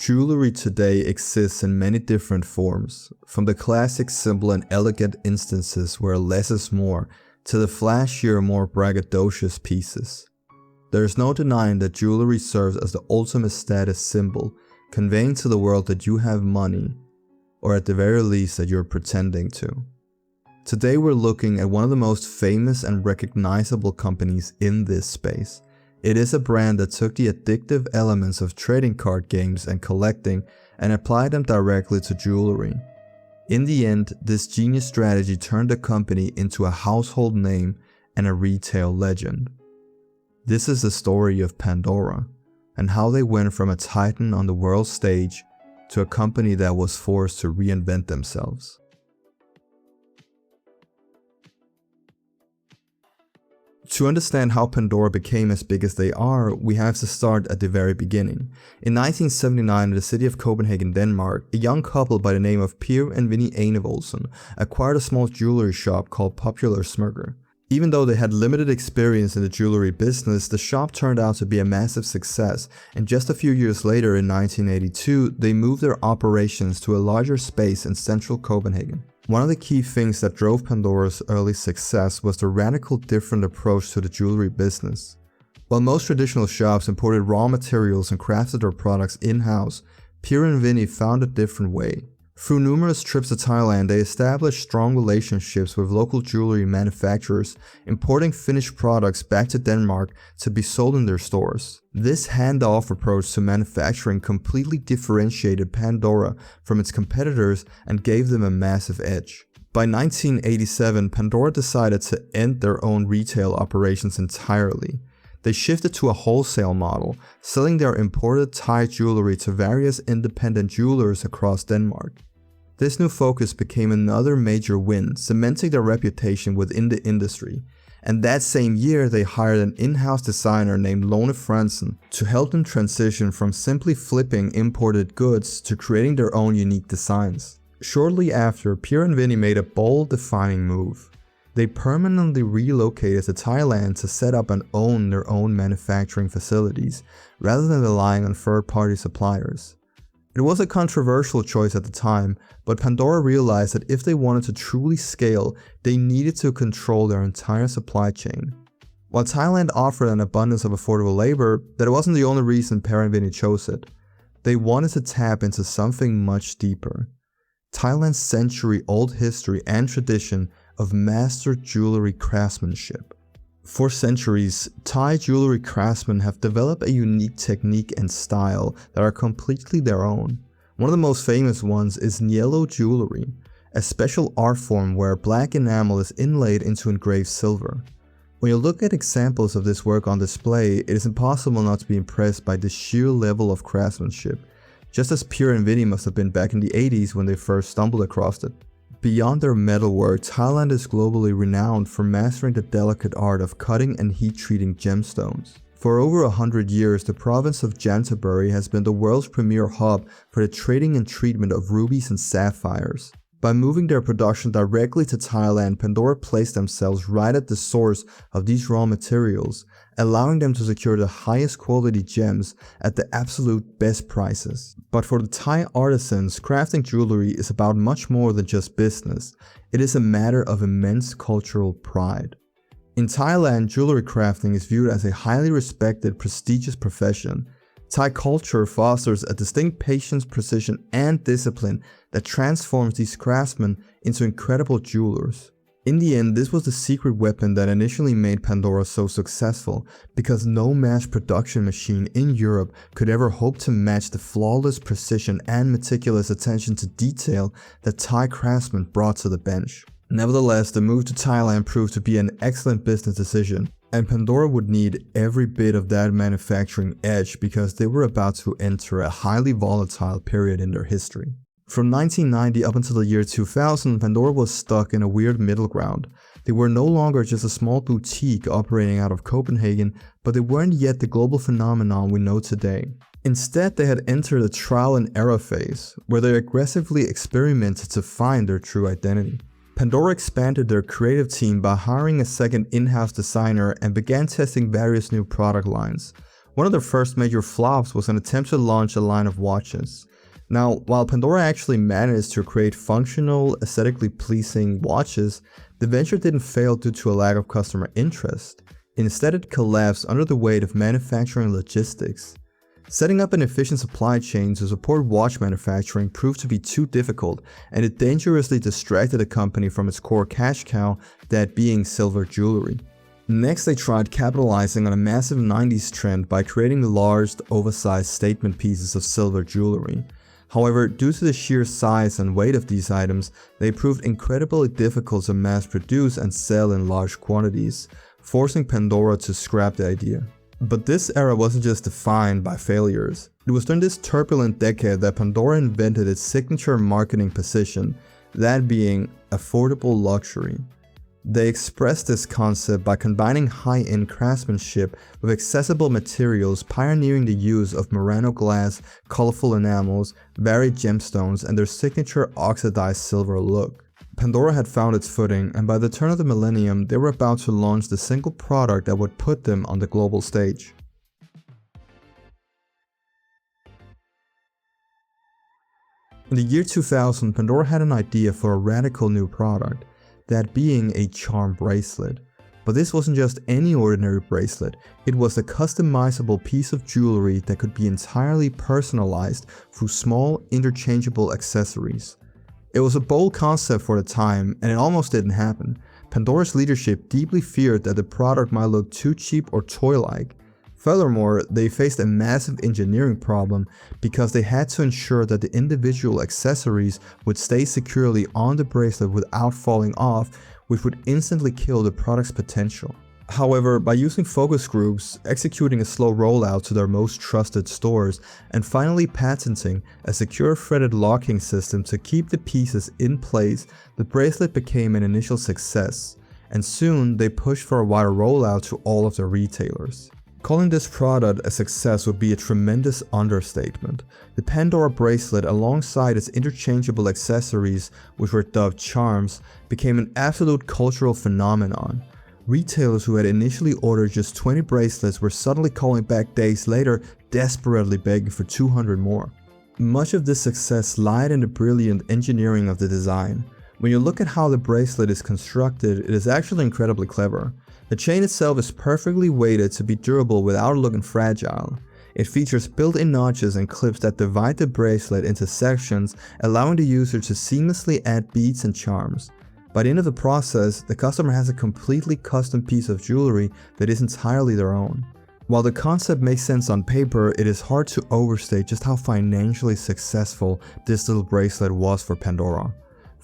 Jewelry today exists in many different forms, from the classic simple and elegant instances where less is more, to the flashier, more braggadocious pieces. There is no denying that jewelry serves as the ultimate status symbol, conveying to the world that you have money, or at the very least that you're pretending to. Today we're looking at one of the most famous and recognizable companies in this space. It is a brand that took the addictive elements of trading card games and collecting and applied them directly to jewelry. In the end, this genius strategy turned the company into a household name and a retail legend. This is the story of Pandora, and how they went from a titan on the world stage to a company that was forced to reinvent themselves. To understand how Pandora became as big as they are, we have to start at the very beginning. In 1979, in the city of Copenhagen, Denmark, a young couple by the name of Per and Vinnie Enevoldsen acquired a small jewelry shop called Popular Smykker. Even though they had limited experience in the jewelry business, the shop turned out to be a massive success, and just a few years later in 1982, they moved their operations to a larger space in central Copenhagen. One of the key things that drove Pandora's early success was the radical different approach to the jewelry business. While most traditional shops imported raw materials and crafted their products in-house, Per and Vinnie found a different way. Through numerous trips to Thailand, they established strong relationships with local jewelry manufacturers, importing finished products back to Denmark to be sold in their stores. This hand-off approach to manufacturing completely differentiated Pandora from its competitors and gave them a massive edge. By 1987, Pandora decided to end their own retail operations entirely. They shifted to a wholesale model, selling their imported Thai jewelry to various independent jewelers across Denmark. This new focus became another major win, cementing their reputation within the industry. And that same year, they hired an in-house designer named Lone Fransen to help them transition from simply flipping imported goods to creating their own unique designs. Shortly after, Per and Vinnie made a bold, defining move. They permanently relocated to Thailand to set up and own their own manufacturing facilities, rather than relying on third-party suppliers. It was a controversial choice at the time, but Pandora realized that if they wanted to truly scale, they needed to control their entire supply chain. While Thailand offered an abundance of affordable labor, that wasn't the only reason Per and Vinnie chose it. They wanted to tap into something much deeper. Thailand's century-old history and tradition of master jewelry craftsmanship. For centuries, Thai jewelry craftsmen have developed a unique technique and style that are completely their own. One of the most famous ones is Niello jewelry, a special art form where black enamel is inlaid into engraved silver. When you look at examples of this work on display, it is impossible not to be impressed by the sheer level of craftsmanship, just as Per and Vinnie must have been back in the 80s when they first stumbled across it. Beyond their metalwork, Thailand is globally renowned for mastering the delicate art of cutting and heat-treating gemstones. For over 100 years, the province of Chanthaburi has been the world's premier hub for the trading and treatment of rubies and sapphires. By moving their production directly to Thailand, Pandora placed themselves right at the source of these raw materials, allowing them to secure the highest quality gems at the absolute best prices. But for the Thai artisans, crafting jewelry is about much more than just business. It is a matter of immense cultural pride. In Thailand, jewelry crafting is viewed as a highly respected, prestigious profession. Thai culture fosters a distinct patience, precision, and discipline that transforms these craftsmen into incredible jewelers. In the end, this was the secret weapon that initially made Pandora so successful, because no mass production machine in Europe could ever hope to match the flawless precision and meticulous attention to detail that Thai craftsmen brought to the bench. Nevertheless, the move to Thailand proved to be an excellent business decision, and Pandora would need every bit of that manufacturing edge because they were about to enter a highly volatile period in their history. From 1990 up until the year 2000, Pandora was stuck in a weird middle ground. They were no longer just a small boutique operating out of Copenhagen, but they weren't yet the global phenomenon we know today. Instead, they had entered a trial and error phase, where they aggressively experimented to find their true identity. Pandora expanded their creative team by hiring a second in-house designer and began testing various new product lines. One of their first major flops was an attempt to launch a line of watches. Now, while Pandora actually managed to create functional, aesthetically pleasing watches, the venture didn't fail due to a lack of customer interest. Instead, it collapsed under the weight of manufacturing logistics. Setting up an efficient supply chain to support watch manufacturing proved to be too difficult, and it dangerously distracted the company from its core cash cow, that being silver jewelry. Next, they tried capitalizing on a massive 90s trend by creating large, oversized statement pieces of silver jewelry. However, due to the sheer size and weight of these items, they proved incredibly difficult to mass produce and sell in large quantities, forcing Pandora to scrap the idea. But this era wasn't just defined by failures. It was during this turbulent decade that Pandora invented its signature marketing position, that being affordable luxury. They expressed this concept by combining high-end craftsmanship with accessible materials, pioneering the use of Murano glass, colorful enamels, varied gemstones, and their signature oxidized silver look. Pandora had found its footing, and by the turn of the millennium, they were about to launch the single product that would put them on the global stage. In the year 2000, Pandora had an idea for a radical new product, that being a charm bracelet. But this wasn't just any ordinary bracelet, it was a customizable piece of jewelry that could be entirely personalized through small, interchangeable accessories. It was a bold concept for the time, and it almost didn't happen. Pandora's leadership deeply feared that the product might look too cheap or toy-like. Furthermore, they faced a massive engineering problem because they had to ensure that the individual accessories would stay securely on the bracelet without falling off, which would instantly kill the product's potential. However, by using focus groups, executing a slow rollout to their most trusted stores, and finally patenting a secure threaded locking system to keep the pieces in place, the bracelet became an initial success, and soon they pushed for a wider rollout to all of their retailers. Calling this product a success would be a tremendous understatement. The Pandora bracelet, alongside its interchangeable accessories, which were dubbed charms, became an absolute cultural phenomenon. Retailers who had initially ordered just 20 bracelets were suddenly calling back days later, desperately begging for 200 more. Much of this success lied in the brilliant engineering of the design. When you look at how the bracelet is constructed, it is actually incredibly clever. The chain itself is perfectly weighted to be durable without looking fragile. It features built-in notches and clips that divide the bracelet into sections, allowing the user to seamlessly add beads and charms. By the end of the process, the customer has a completely custom piece of jewelry that is entirely their own. While the concept makes sense on paper, it is hard to overstate just how financially successful this little bracelet was for Pandora.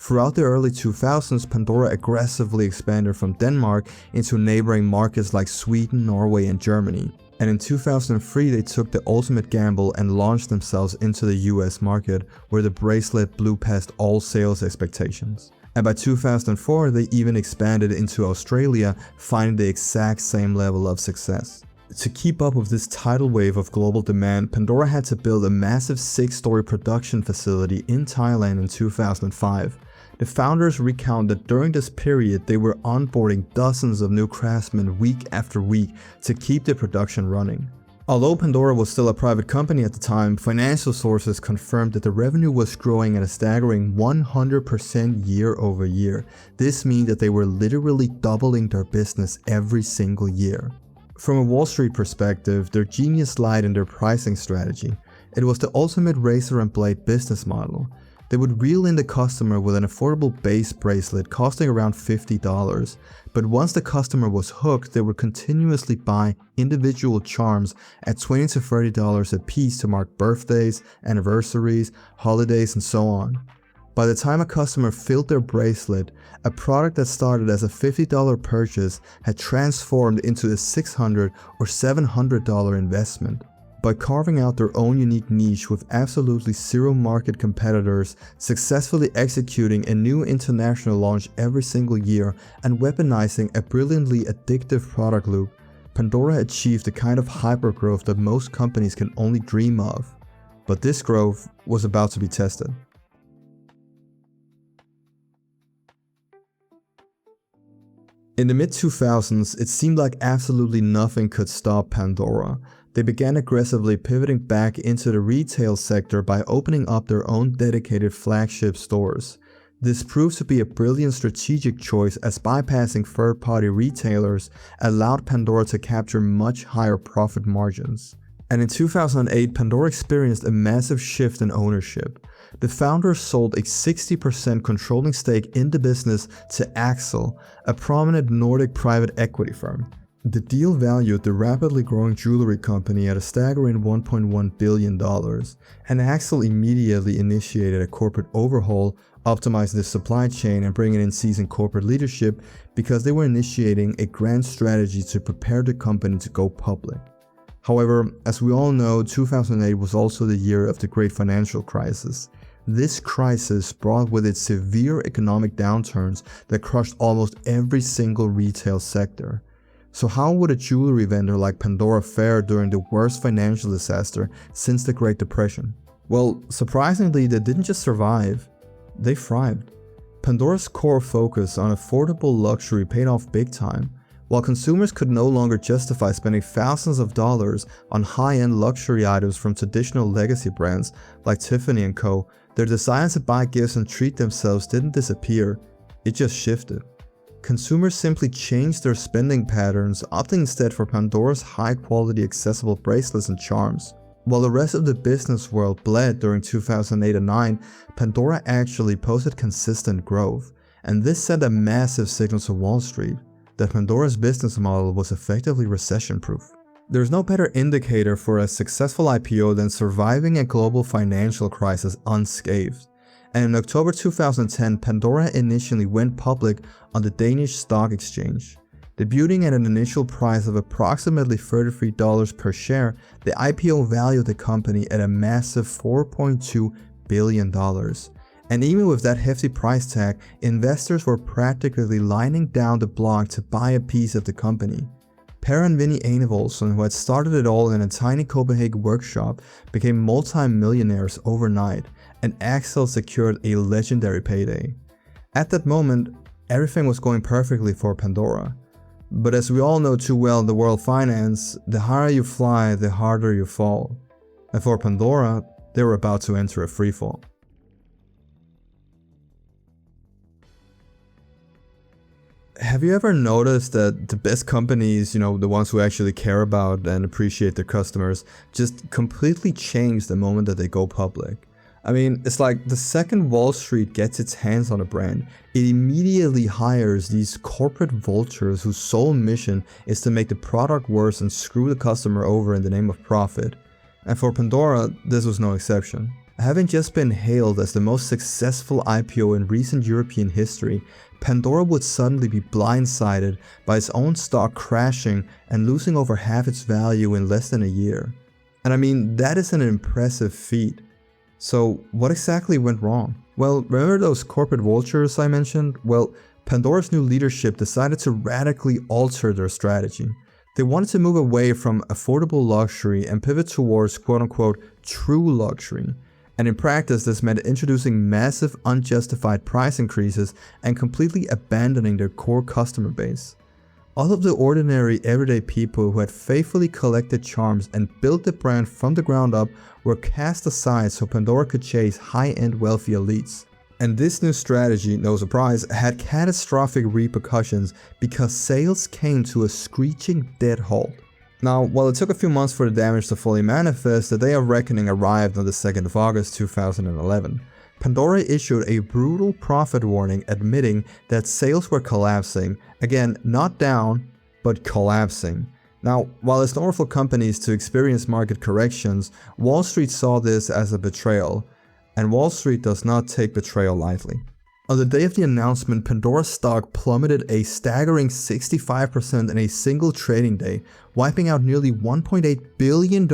Throughout the early 2000s, Pandora aggressively expanded from Denmark into neighboring markets like Sweden, Norway, and Germany. And in 2003, they took the ultimate gamble and launched themselves into the US market, where the bracelet blew past all sales expectations. And by 2004, they even expanded into Australia, finding the exact same level of success. To keep up with this tidal wave of global demand, Pandora had to build a massive 6-story production facility in Thailand in 2005. The founders recount that during this period, they were onboarding dozens of new craftsmen week after week to keep the production running. Although Pandora was still a private company at the time, financial sources confirmed that the revenue was growing at a staggering 100% year over year. This means that they were literally doubling their business every single year. From a Wall Street perspective, their genius lied in their pricing strategy. It was the ultimate razor and blade business model. They would reel in the customer with an affordable base bracelet costing around $50, but once the customer was hooked, they would continuously buy individual charms at $20 to $30 a piece to mark birthdays, anniversaries, holidays, and so on. By the time a customer filled their bracelet, a product that started as a $50 purchase had transformed into a $600 or $700 investment. By carving out their own unique niche with absolutely zero market competitors, successfully executing a new international launch every single year, and weaponizing a brilliantly addictive product loop, Pandora achieved the kind of hypergrowth that most companies can only dream of. But this growth was about to be tested. In the mid-2000s, it seemed like absolutely nothing could stop Pandora. they began aggressively pivoting back into the retail sector by opening up their own dedicated flagship stores. This proves to be a brilliant strategic choice, as bypassing third-party retailers allowed Pandora to capture much higher profit margins. And in 2008, Pandora experienced a massive shift in ownership. The founders sold a 60% controlling stake in the business to Axel, a prominent Nordic private equity firm. The deal valued the rapidly growing jewelry company at a staggering $1.1 billion, and Axel immediately initiated a corporate overhaul, optimized the supply chain, and bringing in seasoned corporate leadership because they were initiating a grand strategy to prepare the company to go public. However, as we all know, 2008 was also the year of the great financial crisis. This crisis brought with it severe economic downturns that crushed almost every single retail sector. So how would a jewelry vendor like Pandora fare during the worst financial disaster since the Great Depression? Well, surprisingly, they didn't just survive, they thrived. Pandora's core focus on affordable luxury paid off big time. While consumers could no longer justify spending thousands of dollars on high-end luxury items from traditional legacy brands like Tiffany & Co., their desire to buy gifts and treat themselves didn't disappear, it just shifted. Consumers simply changed their spending patterns, opting instead for Pandora's high-quality accessible bracelets and charms. While the rest of the business world bled during 2008 and 9, Pandora actually posted consistent growth, and this sent a massive signal to Wall Street that Pandora's business model was effectively recession-proof. There's no better indicator for a successful IPO than surviving a global financial crisis unscathed. And in October 2010, Pandora initially went public on the Danish Stock Exchange. Debuting at an initial price of approximately $33 per share, the IPO valued the company at a massive $4.2 billion. And even with that hefty price tag, investors were practically lining down the block to buy a piece of the company. Per and Vinnie Enevoldsen, who had started it all in a tiny Copenhagen workshop, became multi-millionaires overnight, and Axel secured a legendary payday. At that moment, everything was going perfectly for Pandora. But as we all know too well in the world of finance, the higher you fly, the harder you fall. And for Pandora, they were about to enter a freefall. Have you ever noticed that the best companies, the ones who actually care about and appreciate their customers, just completely change the moment that they go public? I mean, it's like the second Wall Street gets its hands on a brand, it immediately hires these corporate vultures whose sole mission is to make the product worse and screw the customer over in the name of profit. And for Pandora, this was no exception. Having just been hailed as the most successful IPO in recent European history, Pandora would suddenly be blindsided by its own stock crashing and losing over half its value in less than a year. And I mean, that is an impressive feat. So what exactly went wrong? Well, remember those corporate vultures I mentioned? Well, Pandora's new leadership decided to radically alter their strategy. They wanted to move away from affordable luxury and pivot towards quote-unquote true luxury. And in practice, this meant introducing massive unjustified price increases and completely abandoning their core customer base. All of the ordinary everyday people who had faithfully collected charms and built the brand from the ground up were cast aside so Pandora could chase high-end wealthy elites. And this new strategy, no surprise, had catastrophic repercussions because sales came to a screeching dead halt. Now, while it took a few months for the damage to fully manifest, the day of reckoning arrived on the 2nd of August 2011. Pandora issued a brutal profit warning admitting that sales were collapsing. Again, not down, but collapsing. Now, while it's normal for companies to experience market corrections, Wall Street saw this as a betrayal, and Wall Street does not take betrayal lightly. On the day of the announcement, Pandora's stock plummeted a staggering 65% in a single trading day, wiping out nearly $1.8 billion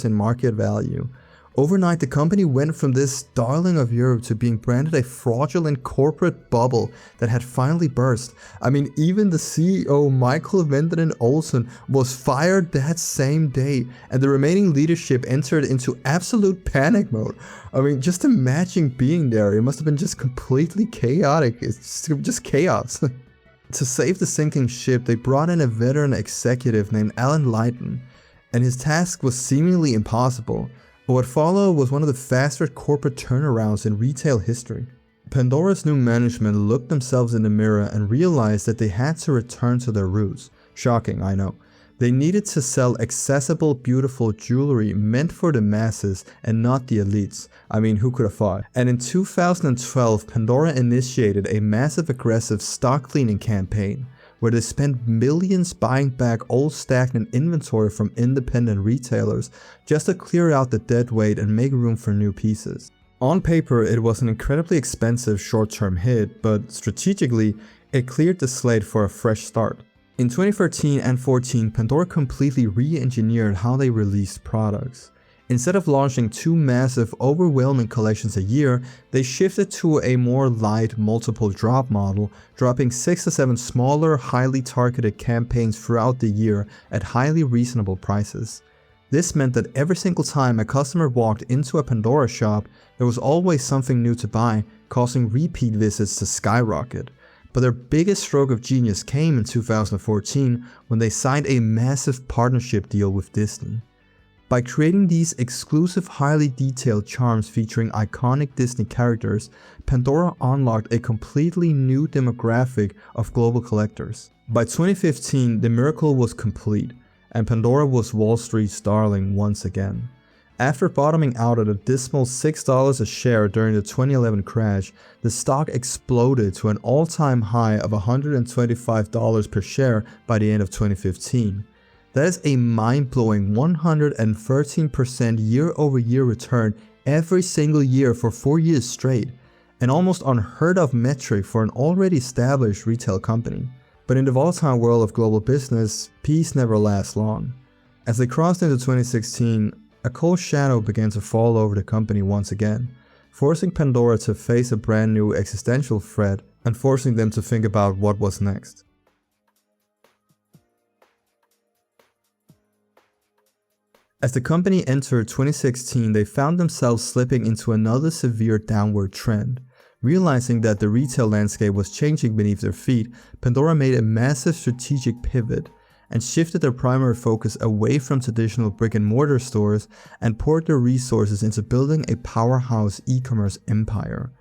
in market value. Overnight, the company went from this darling of Europe to being branded a fraudulent corporate bubble that had finally burst. I mean, even the CEO, Michael Venderen Olsen, was fired that same day, and the remaining leadership entered into absolute panic mode. I mean, just imagine being there. It must have been just completely chaotic. It's just chaos. To save the sinking ship, they brought in a veteran executive named Alan Leighton. and his task was seemingly impossible, but what followed was one of the fastest corporate turnarounds in retail history. Pandora's new management looked themselves in the mirror and realized that they had to return to their roots. Shocking, I know. They needed to sell accessible, beautiful jewelry meant for the masses and not the elites. I mean, who could have thought? And in 2012, Pandora initiated a massive aggressive stock cleaning campaign, where they spent millions buying back old stagnant inventory from independent retailers just to clear out the dead weight and make room for new pieces. On paper, it was an incredibly expensive short-term hit, but strategically, it cleared the slate for a fresh start. In 2013 and 14, Pandora completely re-engineered how they released products. Instead of launching two massive, overwhelming collections a year, they shifted to a more light, multiple drop model, dropping 6 to 7 smaller, highly targeted campaigns throughout the year at highly reasonable prices. This meant that every single time a customer walked into a Pandora shop, there was always something new to buy, causing repeat visits to skyrocket. But their biggest stroke of genius came in 2014 when they signed a massive partnership deal with Disney. By creating these exclusive, highly detailed charms featuring iconic Disney characters, Pandora unlocked a completely new demographic of global collectors. By 2015, the miracle was complete, and Pandora was Wall Street's darling once again. After bottoming out at a dismal $6 a share during the 2011 crash, the stock exploded to an all-time high of $125 per share by the end of 2015. That is a mind-blowing 113% year-over-year return every single year for 4 years straight, an almost unheard of metric for an already established retail company. But in the volatile world of global business, peace never lasts long. As they crossed into 2016, a cold shadow began to fall over the company once again, forcing Pandora to face a brand new existential threat and forcing them to think about what was next. As the company entered 2016, they found themselves slipping into another severe downward trend. Realizing that the retail landscape was changing beneath their feet, Pandora made a massive strategic pivot and shifted their primary focus away from traditional brick-and-mortar stores and poured their resources into building a powerhouse e-commerce empire.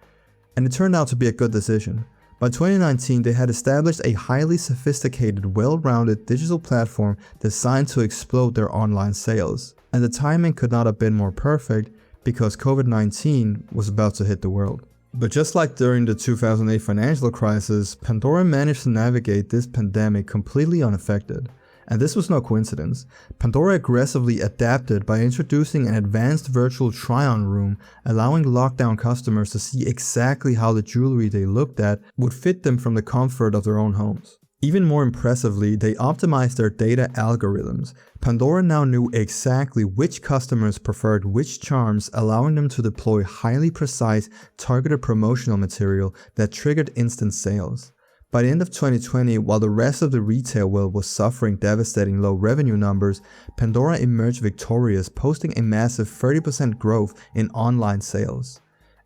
And it turned out to be a good decision. By 2019, they had established a highly sophisticated, well-rounded digital platform designed to explode their online sales. And the timing could not have been more perfect because COVID-19 was about to hit the world. But just like during the 2008 financial crisis, Pandora managed to navigate this pandemic completely unaffected. And this was no coincidence. Pandora aggressively adapted by introducing an advanced virtual try-on room, allowing lockdown customers to see exactly how the jewelry they looked at would fit them from the comfort of their own homes. Even more impressively, they optimized their data algorithms. Pandora now knew exactly which customers preferred which charms, allowing them to deploy highly precise, targeted promotional material that triggered instant sales. By the end of 2020, while the rest of the retail world was suffering devastating low revenue numbers, Pandora emerged victorious, posting a massive 30% growth in online sales.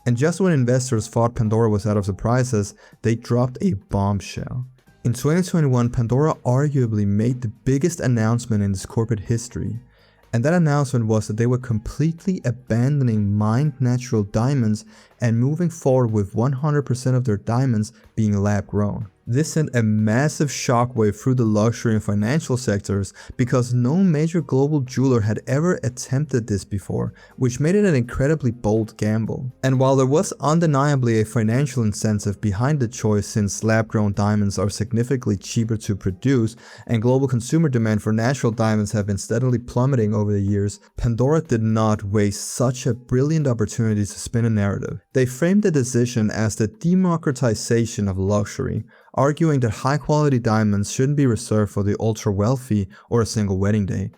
And just when investors thought Pandora was out of surprises, they dropped a bombshell. In 2021, Pandora arguably made the biggest announcement in its corporate history. And that announcement was that they were completely abandoning mined natural diamonds and moving forward with 100% of their diamonds being lab grown. This sent a massive shockwave through the luxury and financial sectors because no major global jeweler had ever attempted this before, which made it an incredibly bold gamble. And while there was undeniably a financial incentive behind the choice since lab-grown diamonds are significantly cheaper to produce and global consumer demand for natural diamonds have been steadily plummeting over the years, Pandora did not waste such a brilliant opportunity to spin a narrative. They framed the decision as the democratization of luxury, arguing that high-quality diamonds shouldn't be reserved for the ultra-wealthy or a single wedding day.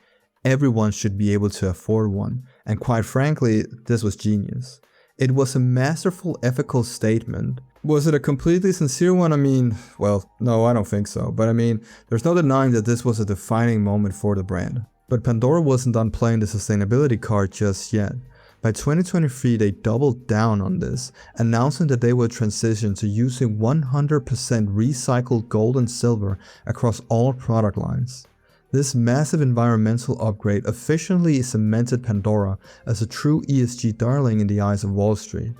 Everyone should be able to afford one, and quite frankly, this was genius. It was a masterful ethical statement. Was it a completely sincere one? I mean, well, no, I don't think so, but I mean, there's no denying that this was a defining moment for the brand. But Pandora wasn't done playing the sustainability card just yet. By 2023, they doubled down on this, announcing that they would transition to using 100% recycled gold and silver across all product lines. This massive environmental upgrade officially cemented Pandora as a true ESG darling in the eyes of Wall Street.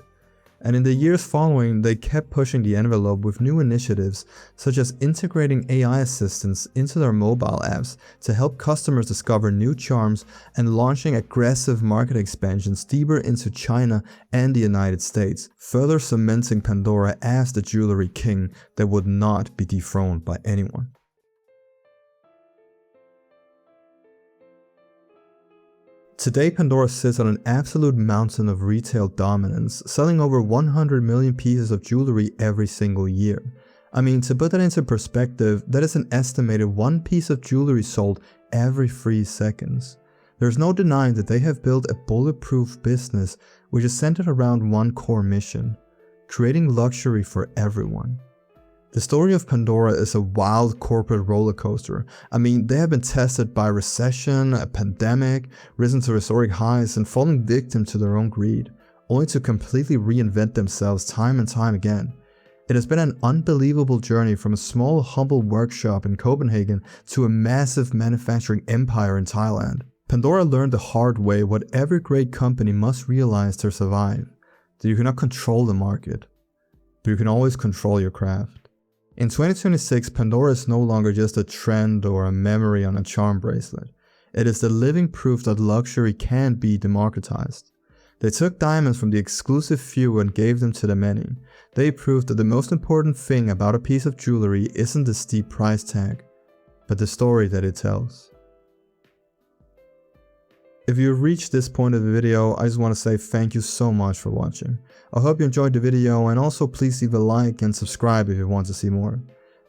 And in the years following, they kept pushing the envelope with new initiatives such as integrating AI assistants into their mobile apps to help customers discover new charms and launching aggressive market expansions deeper into China and the United States, further cementing Pandora as the jewelry king that would not be dethroned by anyone. Today, Pandora sits on an absolute mountain of retail dominance, selling over 100 million pieces of jewelry every single year. I mean, to put that into perspective, that is an estimated one piece of jewelry sold every 3 seconds. There's no denying that they have built a bulletproof business which is centered around one core mission: creating luxury for everyone. The story of Pandora is a wild corporate roller coaster. I mean, they have been tested by recession, a pandemic, risen to historic highs, and fallen victim to their own greed, only to completely reinvent themselves time and time again. It has been an unbelievable journey from a small, humble workshop in Copenhagen to a massive manufacturing empire in Thailand. Pandora learned the hard way what every great company must realize to survive: that you cannot control the market, but you can always control your craft. In 2026, Pandora is no longer just a trend or a memory on a charm bracelet. It is the living proof that luxury can be democratized. They took diamonds from the exclusive few and gave them to the many. They proved that the most important thing about a piece of jewelry isn't the steep price tag, but the story that it tells. If you've reached this point of the video, I just want to say thank you so much for watching. I hope you enjoyed the video, and also please leave a like and subscribe if you want to see more.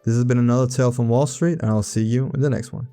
This has been another tale from Wall Street, and I'll see you in the next one.